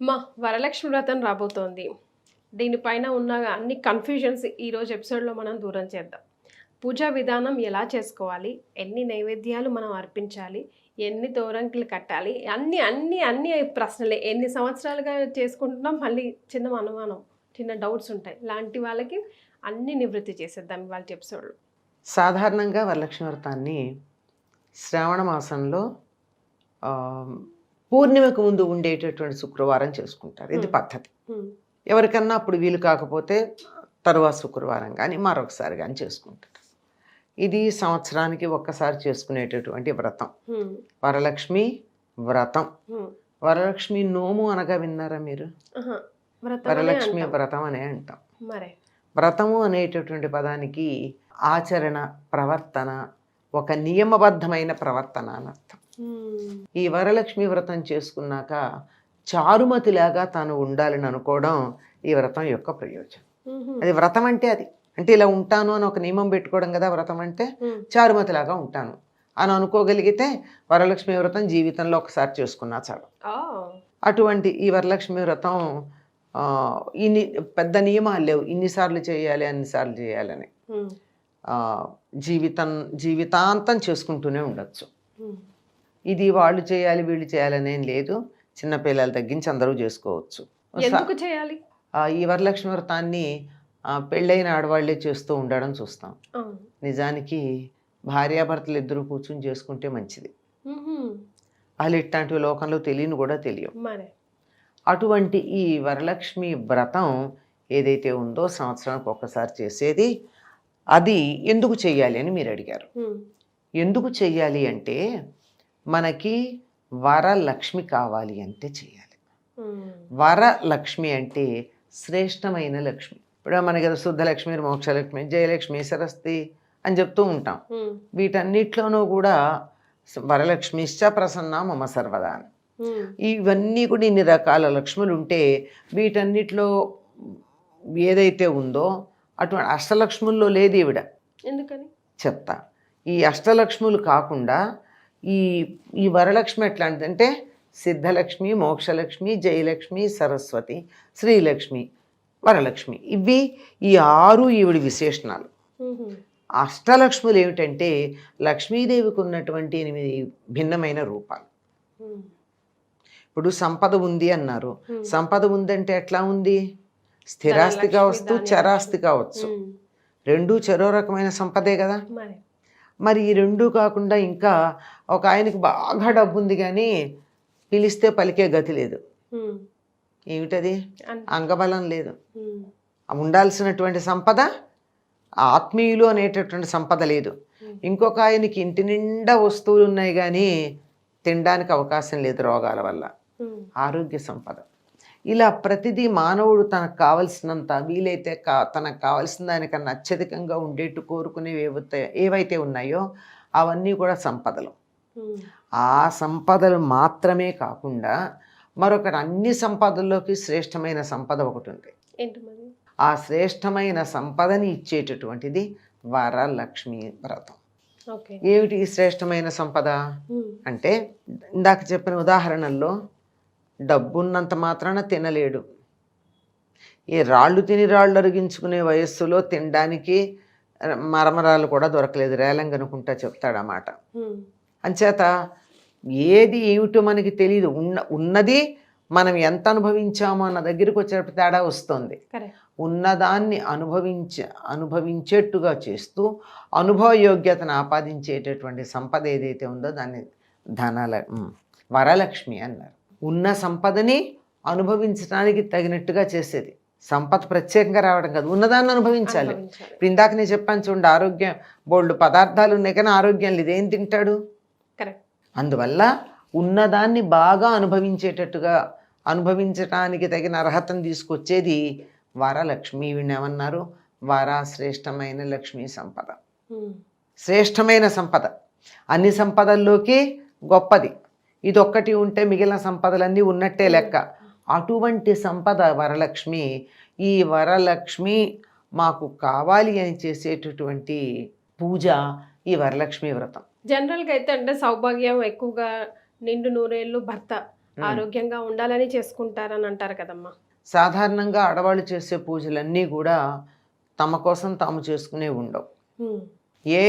మా వరలక్ష్మి వ్రతం రాబోతోంది. దీనిపైన ఉన్న అన్ని కన్‌ఫ్యూజన్స్ ఈరోజు ఎపిసోడ్‌లో మనం దూరం చేద్దాం. పూజా విధానం ఎలా చేసుకోవాలి? ఎన్ని నైవేద్యాలు మనం అర్పించాలి? ఎన్ని తోరణాలు కట్టాలి? అన్ని ప్రశ్నలే. ఎన్ని సంవత్సరాలుగా చేసుకుంటున్నాం మళ్ళీ చిన్న అనుమానం, చిన్న డౌట్స్ ఉంటాయి. లాంటి వాళ్ళకి అన్ని నివృత్తి చేసేద్దాం ఇవాల్టి ఎపిసోడ్‌లో. సాధారణంగా వరలక్ష్మి వ్రతాన్ని శ్రావణ మాసంలో పూర్ణిమకు ముందు ఉండేటటువంటి శుక్రవారం చేసుకుంటారు. ఇది పద్ధతి. ఎవరికన్నా అప్పుడు వీలు కాకపోతే తరువాత శుక్రవారం కానీ మరొకసారి కానీ చేసుకుంటారు. ఇది సంవత్సరానికి ఒక్కసారి చేసుకునేటటువంటి వ్రతం. వరలక్ష్మి వ్రతం. వరలక్ష్మి నోము అనగా విన్నారా మీరు? వరలక్ష్మి వ్రతం అనే అంటాం. వ్రతము అనేటటువంటి పదానికి ఆచరణ, ప్రవర్తన, ఒక నియమబద్ధమైన ప్రవర్తన అని అర్థం. ఈ వరలక్ష్మి వ్రతం చేసుకున్నాక చారుమతిలాగా తాను ఉండాలని అనుకోవడం ఈ వ్రతం యొక్క ప్రయోజనం. అది వ్రతం అంటే అది అంటే ఇలా ఉంటాను అని ఒక నియమం పెట్టుకోవడం కదా వ్రతం అంటే. చారుమతిలాగా ఉంటాను అని అనుకోగలిగితే వరలక్ష్మి వ్రతం జీవితంలో ఒకసారి చేసుకున్నా చాలు. అటువంటి ఈ వరలక్ష్మి వ్రతం ఇన్ని పెద్ద నియమాలు లేవు, ఇన్నిసార్లు చేయాలి అన్నిసార్లు చేయాలని. జీవితాంతం చేసుకుంటూనే ఉండొచ్చు. ఇది వాళ్ళు చేయాలి వీళ్ళు చేయాలనేం లేదు. చిన్నపిల్లలు తగ్గించి అందరూ చేసుకోవచ్చు. ఈ వరలక్ష్మి వ్రతాన్ని పెళ్ళైన ఆడవాళ్లే చేస్తూ ఉండడం చూస్తాం. నిజానికి భార్యాభర్తలు ఇద్దరు కూర్చుని చేసుకుంటే మంచిది. వాళ్ళు ఇట్లాంటివి లోకంలో తెలియని కూడా తెలియవు. అటువంటి ఈ వరలక్ష్మి వ్రతం ఏదైతే ఉందో సంవత్సరానికి ఒక్కసారి చేసేది, అది ఎందుకు చెయ్యాలి అని మీరు అడిగారు. ఎందుకు చెయ్యాలి అంటే మనకి వరలక్ష్మి కావాలి అంటే చెయ్యాలి. వరలక్ష్మి అంటే శ్రేష్టమైన లక్ష్మి. ఇప్పుడు మనకి శుద్ధలక్ష్మి, మోక్షలక్ష్మి, జయలక్ష్మి, సరస్వతి అని చెప్తూ ఉంటాం. వీటన్నిటిలోనూ కూడా వరలక్ష్మిశ్చ ప్రసన్న మమ సర్వదా అని. ఇవన్నీ కూడా ఇన్ని రకాల లక్ష్ములు ఉంటే వీటన్నిటిలో ఏదైతే ఉందో అటువంటి అష్టలక్ష్ముల్లో లేదు ఈవిడ. ఎందుకని చెప్తా. ఈ అష్టలక్ష్ములు కాకుండా ఈ వరలక్ష్మి ఎట్లాంటిదంటే సిద్ధలక్ష్మి, మోక్షలక్ష్మి, జయలక్ష్మి, సరస్వతి, శ్రీలక్ష్మి, వరలక్ష్మి, ఇవి ఈ 6 ఈవిడి విశేషణాలు. అష్టలక్ష్ములు ఏమిటంటే లక్ష్మీదేవికి ఉన్నటువంటి 8 భిన్నమైన రూపాలు. ఇప్పుడు సంపద ఉంది అన్నారు. సంపద ఉందంటే ఎట్లా ఉంది? స్థిరాస్తి కావచ్చు, చరాస్తి కావచ్చు. రెండూ చెరో రకమైన సంపదే కదా. మరి ఈ రెండూ కాకుండా ఇంకా ఒక ఆయనకి బాగా డబ్బు ఉంది కానీ పిలిస్తే పలికే గతి లేదు. ఏమిటది? అంగబలం లేదు. ఉండాల్సినటువంటి సంపద ఆత్మీయులు అనేటటువంటి సంపద లేదు. ఇంకొక ఆయనకి ఇంటి నిండా వస్తువులు ఉన్నాయి కానీ తినడానికి అవకాశం లేదు రోగాల వల్ల. ఆరోగ్య సంపద. ఇలా ప్రతిదీ మానవుడు తనకు కావలసినంత వీలైతే తనకు కావలసిన దానికన్నా అత్యధికంగా ఉండేట్టు కోరుకునేవి ఏవైతే ఉన్నాయో అవన్నీ కూడా సంపదలు. ఆ సంపదలు మాత్రమే కాకుండా మరొకటి అన్ని సంపదల్లోకి శ్రేష్టమైన సంపద ఒకటి ఉంది. ఆ శ్రేష్టమైన సంపదని ఇచ్చేటటువంటిది వరలక్ష్మి వ్రతం. ఏమిటి ఈ శ్రేష్టమైన సంపద అంటే ఇందాక చెప్పిన ఉదాహరణల్లో డబ్బున్నంత మాత్రాన తినలేడు. ఈ రాళ్ళు తిని రాళ్ళు అరిగించుకునే వయస్సులో తినడానికి మరమరాలు కూడా దొరకలేదు, రేలంగనుకుంటా చెప్తాడన్నమాట. అంచేత ఏది ఏమిటో మనకి తెలియదు. ఉన్నది మనం ఎంత అనుభవించామో అన్న దగ్గరికి వచ్చేటప్పుడు తేడా వస్తుంది. ఉన్నదాన్ని అనుభవించేట్టుగా చేస్తూ అనుభవ యోగ్యతను ఆపాదించేటటువంటి సంపద ఏదైతే ఉందో దాన్ని వరలక్ష్మి అన్నారు. ఉన్న సంపదని అనుభవించడానికి తగినట్టుగా చేసేది. సంపద ప్రత్యేకంగా రావడం కాదు, ఉన్నదాన్ని అనుభవించాలి. ఇప్పుడు ఇందాక నేను చెప్పాను చూడండి, ఆరోగ్యం బోల్డ్ పదార్థాలు ఉన్నాయి కానీ ఆరోగ్యం లేదు, ఏం తింటాడు? అందువల్ల ఉన్నదాన్ని బాగా అనుభవించటానికి తగిన అర్హతను తీసుకొచ్చేది వరలక్ష్మి. వీణేమన్నారు? శ్రేష్టమైన లక్ష్మీ సంపద. శ్రేష్టమైన సంపద అన్ని సంపదల్లోకి గొప్పది. ఇదొక్కటి ఉంటే మిగిలిన సంపదలన్నీ ఉన్నట్టే లెక్క. అటువంటి సంపద వరలక్ష్మి. ఈ వరలక్ష్మి మాకు కావాలి అని చేసేటటువంటి పూజ ఈ వరలక్ష్మి వ్రతం. జనరల్గా అయితే అంటే సౌభాగ్యం ఎక్కువగా, నిండు నూరేళ్ళు భర్త ఆరోగ్యంగా ఉండాలని చేసుకుంటారని అంటారు కదమ్మా. సాధారణంగా ఆడవాళ్ళు చేసే పూజలన్నీ కూడా తమ కోసం తాము చేసుకునే ఉండవు. ఏ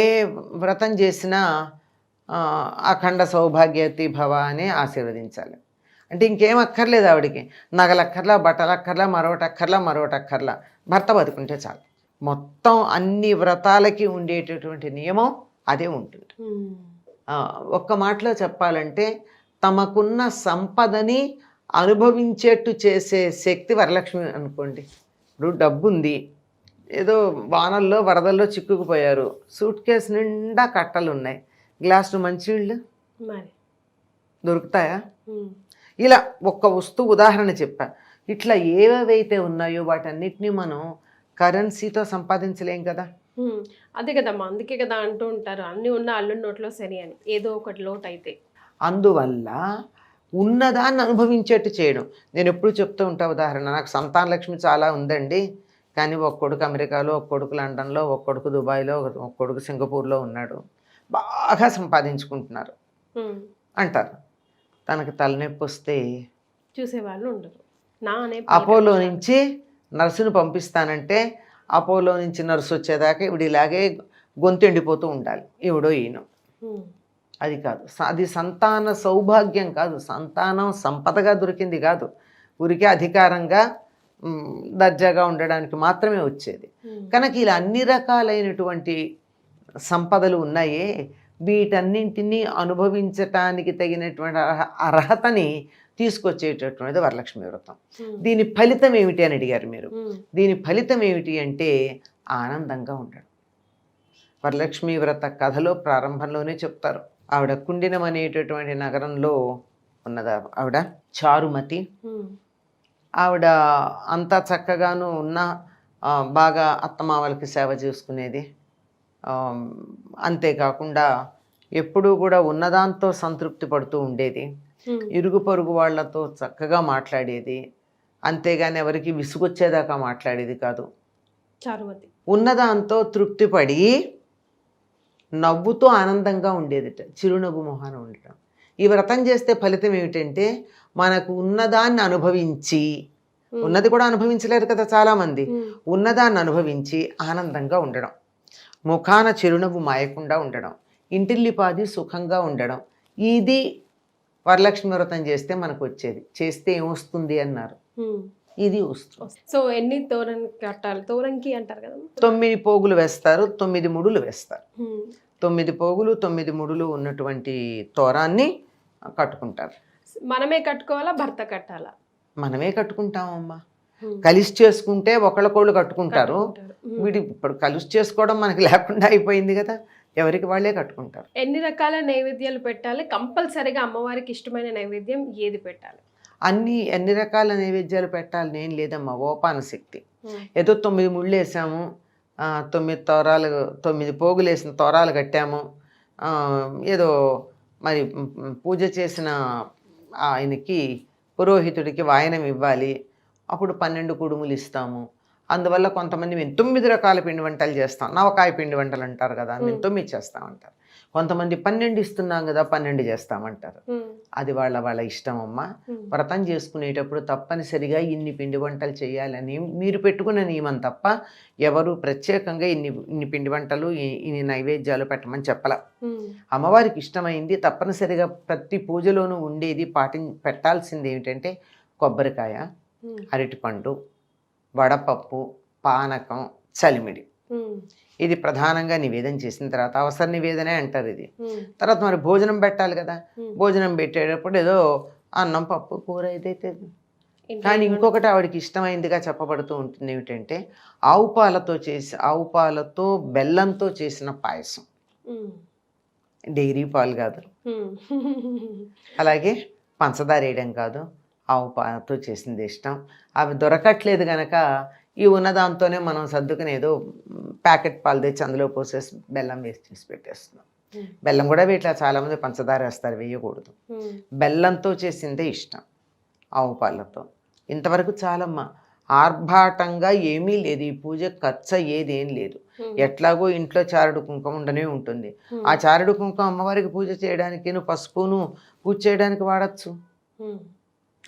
వ్రతం చేసినా అఖండ సౌభాగ్యవతి భవ అని ఆశీర్వదించాలి. అంటే ఇంకేం అక్కర్లేదు ఆవిడికి, నగలక్కర్లా, బట్టలక్కర్లా, మరొకటక్కర్లా, భర్త బతుకుంటే చాలు. మొత్తం అన్ని వ్రతాలకి ఉండేటటువంటి నియమం అదే ఉంటుంది. ఒక్క మాటలో చెప్పాలంటే తమకున్న సంపదని అనుభవించేట్టు చేసే శక్తి వరలక్ష్మి అనుకోండి. ఇప్పుడు డబ్బు ఉంది, ఏదో వానల్లో వరదల్లో చిక్కుకుపోయారు, సూట్ కేసు నిండా కట్టలు ఉన్నాయి, గ్లాసులు మంచినీళ్ళు మరి దొరుకుతాయా? ఇలా ఒక్క వస్తువు ఉదాహరణ చెప్పా. ఇట్లా ఏవైతే ఉన్నాయో వాటన్నిటినీ మనం కరెన్సీతో సంపాదించలేం కదా. అదే కదమ్మా, అందుకే కదా అంటూ ఉంటారు అన్ని ఉన్న అల్లుడి నోట్లో శని అని, ఏదో ఒకటి లోటు అయితే. అందువల్ల ఉన్నదాన్ని అనుభవించేట్టు చేయడం. నేను ఎప్పుడు చెప్తూ ఉంటా ఉదాహరణ, నాకు సంతాన లక్ష్మి చాలా ఉందండి, కానీ ఒక కొడుకు అమెరికాలో, ఒక కొడుకు లండన్లో, ఒక కొడుకు దుబాయ్లో, ఒక కొడుకు సింగపూర్లో ఉన్నాడు, బాగా సంపాదించుకుంటున్నారు అంటారు. తనకు తలనొప్పి వస్తే చూసేవాళ్ళు ఉండరు. అపోలో నుంచి నర్సును పంపిస్తానంటే అపోలో నుంచి నర్సు వచ్చేదాకా ఇవిడ ఇలాగే గొంతెండిపోతూ ఉండాలి, ఈవిడో ఈయన. అది కాదు, అది సంతాన సౌభాగ్యం కాదు, సంతానం సంపదగా దొరికింది కాదు, ఊరికే అధికారంగా దర్జాగా ఉండడానికి మాత్రమే వచ్చేది. కనుక ఇలా అన్ని రకాలైనటువంటి సంపదలు ఉన్నాయే, వీటన్నింటినీ అనుభవించటానికి తగినటువంటి అర్హతని తీసుకొచ్చేటటువంటిది వరలక్ష్మి వ్రతం. దీని ఫలితం ఏమిటి అని అడిగారు మీరు. దీని ఫలితం ఏమిటి అంటే ఆనందంగా ఉండడం. వరలక్ష్మి వ్రత కథలో ప్రారంభంలోనే చెప్తారు. ఆవిడ కుండినం అనేటటువంటి నగరంలో ఉన్నదా ఆవిడ చారుమతి. ఆవిడ అంతా చక్కగాను ఉన్న బాగా అత్తమామలకి సేవ చేసుకునేది. అంతేకాకుండా ఎప్పుడూ కూడా ఉన్నదాంతో సంతృప్తి పడుతూ ఉండేది. ఇరుగు పొరుగు వాళ్లతో చక్కగా మాట్లాడేది, అంతేగాని ఎవరికి విసుగొచ్చేదాకా మాట్లాడేది కాదు. చారుమతి ఉన్నదాంతో తృప్తిపడి నవ్వుతూ ఆనందంగా ఉండేదిట, చిరునవ్వు మొహాన ఉండటం. ఈ వ్రతం చేస్తే ఫలితం ఏమిటంటే మనకు ఉన్నదాన్ని అనుభవించి, ఉన్నది కూడా అనుభవించలేరు కదా చాలామంది, ఉన్నదాన్ని అనుభవించి ఆనందంగా ఉండడం, ముఖాన చిరునవ్వు మాయకుండా ఉండడం, ఇంటిల్లిపాది సుఖంగా ఉండడం. ఇది వరలక్ష్మి వ్రతం చేస్తే మనకు వచ్చేది. చేస్తే ఏమొస్తుంది అన్నారు, ఇది వస్తుంది. సో ఎన్ని తోరణ కట్టాలి? తోరంకి అంటారు కదా, 9 పోగులు వేస్తారు, 9 ముడులు వేస్తారు. 9 పోగులు 9 ముడులు ఉన్నటువంటి తోరాన్ని కట్టుకుంటారు. మనమే కట్టుకోవాలా, భర్త కట్టాలా? మనమే కట్టుకుంటామమ్మా. కలిసి చేసుకుంటే ఒకళ్ళకోళ్ళు కట్టుకుంటారు. వీడి ఇప్పుడు కలిసి చేసుకోవడం మనకి లేకుండా అయిపోయింది కదా, ఎవరికి వాళ్ళే కట్టుకుంటారు. ఎన్ని రకాల నైవేద్యాలు పెట్టాలి? కంపల్సరీగా అమ్మవారికి ఇష్టమైన నైవేద్యం ఏది పెట్టాలి? ఎన్ని రకాల నైవేద్యాలు పెట్టాలి నేను లేదమ్మా, ఓపాన శక్తి. ఏదో 9 ముళ్ళు వేసాము, 9 తోరాలు, 9 పోగులు వేసిన తోరాలు కట్టాము, ఏదో మరి పూజ చేసిన ఆయనకి పురోహితుడికి వాయనం ఇవ్వాలి, అప్పుడు 12 కుడుములు ఇస్తాము. అందువల్ల కొంతమంది మేము 9 రకాల పిండి వంటలు చేస్తాం, నవకాయ పిండి వంటలు అంటారు కదా, మేము 9 చేస్తామంటారు. కొంతమంది 12 ఇస్తున్నాం కదా 12 చేస్తామంటారు. అది వాళ్ళ ఇష్టం అమ్మా. వ్రతం చేసుకునేటప్పుడు తప్పనిసరిగా ఇన్ని పిండి వంటలు చేయాలని మీరు పెట్టుకున్న నియమం తప్ప ఎవరు ప్రత్యేకంగా ఇన్ని పిండి వంటలు ఇన్ని నైవేద్యాలు పెట్టమని చెప్పాల. అమ్మవారికి ఇష్టమైంది తప్పనిసరిగా ప్రతి పూజలోనూ ఉండేది పెట్టాల్సింది ఏమిటంటే కొబ్బరికాయ, అరటిపండు, వడపప్పు, పానకం, చలిమిడి. ఇది ప్రధానంగా నివేదన చేసిన తర్వాత అవసర నివేదనే అంటారు ఇది. తర్వాత మరి భోజనం పెట్టాలి కదా, భోజనం పెట్టేటప్పుడు ఏదో అన్నం పప్పు కూర ఏదైతే. కానీ ఇంకొకటి ఆవిడకి ఇష్టమైందిగా చెప్పబడుతూ ఉంటుంది ఏమిటంటే ఆవు పాలతో బెల్లంతో చేసిన పాయసం. డైరీ పాలు కాదు, అలాగే పంచదార వేయడం కాదు, ఆవు పాలతో చేసింది ఇష్టం. అవి దొరకట్లేదు కనుక ఈ ఉన్నదాంతోనే మనం సర్దుకుని ఏదో ప్యాకెట్ పాలు తెచ్చి అందులో పోసేసి బెల్లం వేసి చేసి పెట్టేస్తున్నాం. బెల్లం కూడా వీటిలో చాలామంది పంచదార వేస్తారు, వేయకూడదు. బెల్లంతో చేసిందే ఇష్టం, ఆవు పాలతో. ఇంతవరకు చాలమ్మా. ఆర్భాటంగా ఏమీ లేదు, ఈ పూజ ఖర్చు అయ్యేది ఏం లేదు. ఎట్లాగో ఇంట్లో చారుడు కుంకుమ ఉండనే ఉంటుంది. ఆ చారుడు కుంకుమ అమ్మవారికి పూజ చేయడానికి, పసుపును పూజ చేయడానికి వాడచ్చు.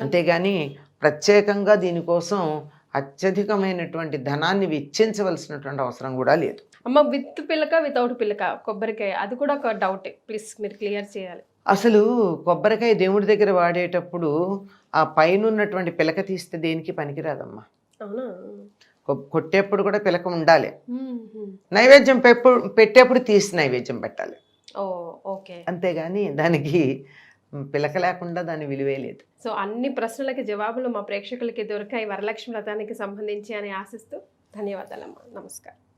అంతేగాని ప్రత్యేకంగా దీనికోసం అత్యధికమైనటువంటి ధనాన్ని వెచ్చించవలసినటువంటి అవసరం కూడా లేదు. అమ్మ, విత్ పిలక వితౌట్ పిలక కొబ్బరికాయ, అది కూడా ఒక డౌటే, ప్లీజ్ మీరు క్లియర్ చేయాలి. అసలు కొబ్బరికాయ దేవుడి దగ్గర వాడేటప్పుడు ఆ పైన ఉన్నటువంటి పిలక తీస్తే దేనికి పనికిరాదమ్మా. అవునా? కొట్టేప్పుడు కూడా పిలక ఉండాలి. మ్మ్. నైవేద్యం పెట్టేప్పుడు తీసి నైవేద్యం పెట్టాలి. ఓ, ఓకే. అంతేగాని దానికి పిలక లేకుండా దాని విలువే లేదు. సో అన్ని ప్రశ్నలకి జవాబులు మా ప్రేక్షకులకి దొరికాయి వరలక్ష్మి వ్రతానికి సంబంధించి అని ఆశిస్తూ ధన్యవాదాలమ్మా. నమస్కారం.